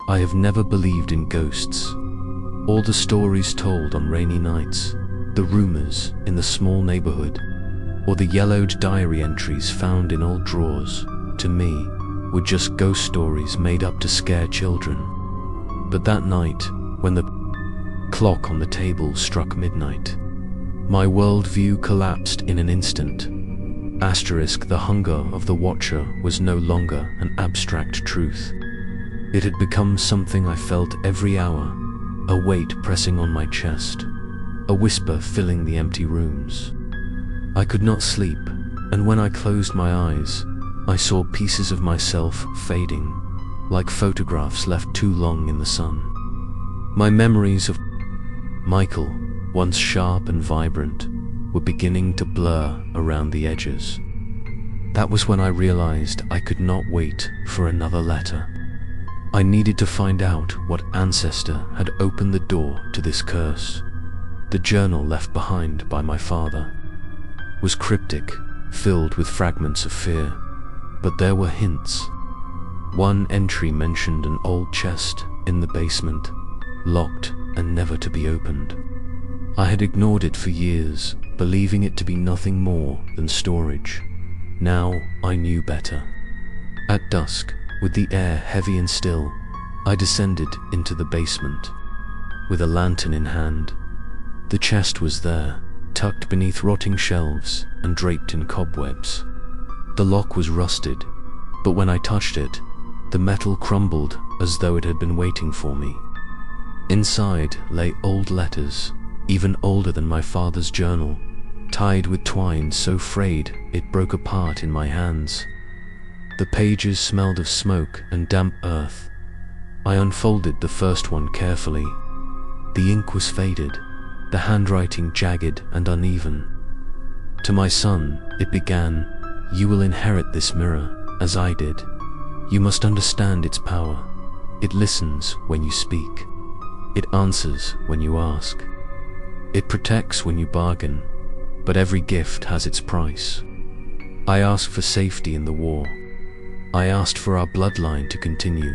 I have never believed in ghosts. All the stories told on rainy nights, the rumors in the small neighborhood, or the yellowed diary entries found in old drawers, to me, were just ghost stories made up to scare children. But that night, when the clock on the table struck midnight, my worldview collapsed in an instant. The hunger of the watcher was no longer an abstract truth. It had become something I felt every hour, a weight pressing on my chest, a whisper filling the empty rooms. I could not sleep, and when I closed my eyes, I saw pieces of myself fading, like photographs left too long in the sun. My memories of Michael, once sharp and vibrant, were beginning to blur around the edges. That was when I realized I could not wait for another letter. I needed to find out what ancestor had opened the door to this curse. The journal left behind by my father was cryptic, filled with fragments of fear, but there were hints. One entry mentioned an old chest in the basement, locked and never to be opened. I had ignored it for years, believing it to be nothing more than storage. Now I knew better. At dusk, with the air heavy and still, I descended into the basement. With a lantern in hand, the chest was there, tucked beneath rotting shelves and draped in cobwebs. The lock was rusted, but when I touched it, the metal crumbled as though it had been waiting for me. Inside lay old letters, even older than my father's journal, tied with twine so frayed it broke apart in my hands. The pages smelled of smoke and damp earth. I unfolded the first one carefully. The ink was faded, the handwriting jagged and uneven. To my son, it began, "You will inherit this mirror, as I did. You must understand its power. It listens when you speak. It answers when you ask. It protects when you bargain, but every gift has its price. I asked for safety in the war. I asked for our bloodline to continue,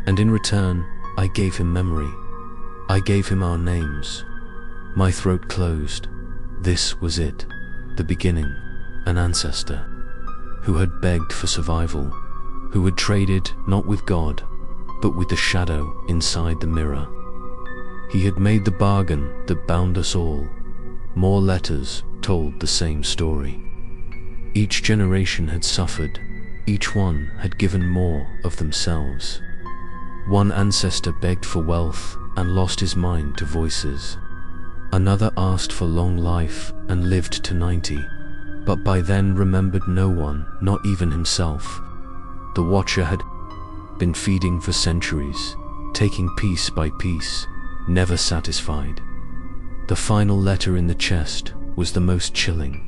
and in return, I gave him memory. I gave him our names." My throat closed. This was it, the beginning, an ancestor, who had begged for survival, who had traded not with God, but with the shadow inside the mirror. He had made the bargain that bound us all. More letters told the same story. Each generation had suffered. Each one had given more of themselves. One ancestor begged for wealth and lost his mind to voices. Another asked for long life and lived to 90, but by then remembered no one, not even himself. The watcher had been feeding for centuries, taking piece by piece, never satisfied. The final letter in the chest was the most chilling.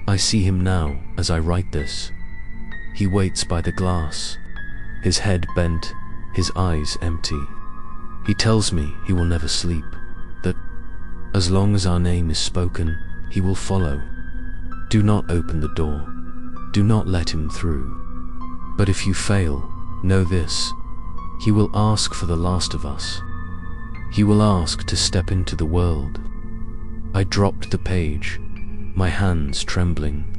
I see him now as I write this. He waits by the glass, his head bent, his eyes empty. He tells me he will never sleep, that as long as our name is spoken, he will follow. Do not open the door. Do not let him through. But if you fail, know this: he will ask for the last of us. He will ask to step into the world. I dropped the page, my hands trembling.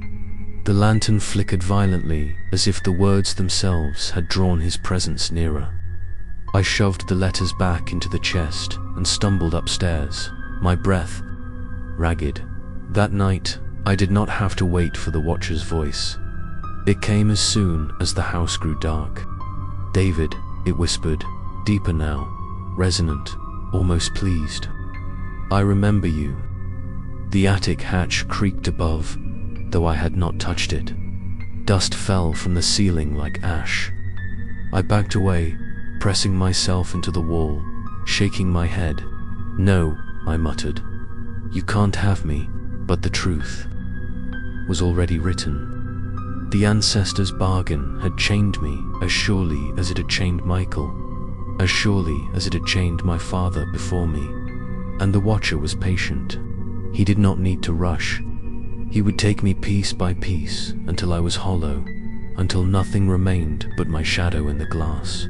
The lantern flickered violently, as if the words themselves had drawn his presence nearer. I shoved the letters back into the chest and stumbled upstairs, my breath ragged. That night, I did not have to wait for the watcher's voice. It came as soon as the house grew dark. "David," it whispered, deeper now, resonant, almost pleased. "I remember you." The attic hatch creaked above, though I had not touched it. Dust fell from the ceiling like ash. I backed away, pressing myself into the wall, shaking my head. "No," I muttered. "You can't have me," but the truth was already written. The ancestor's bargain had chained me as surely as it had chained Michael, as surely as it had chained my father before me. And the watcher was patient. He did not need to rush. He would take me piece by piece until I was hollow, until nothing remained but my shadow in the glass.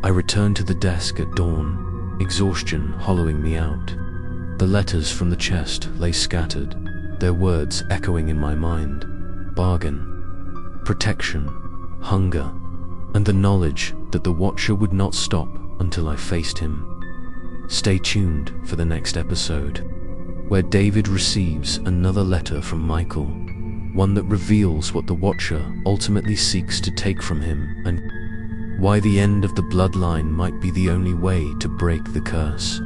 I returned to the desk at dawn, exhaustion hollowing me out. The letters from the chest lay scattered, their words echoing in my mind. Bargain, protection, hunger, and the knowledge that the Watcher would not stop until I faced him. Stay tuned for the next episode, where David receives another letter from Michael, one that reveals what the Watcher ultimately seeks to take from him and why the end of the bloodline might be the only way to break the curse.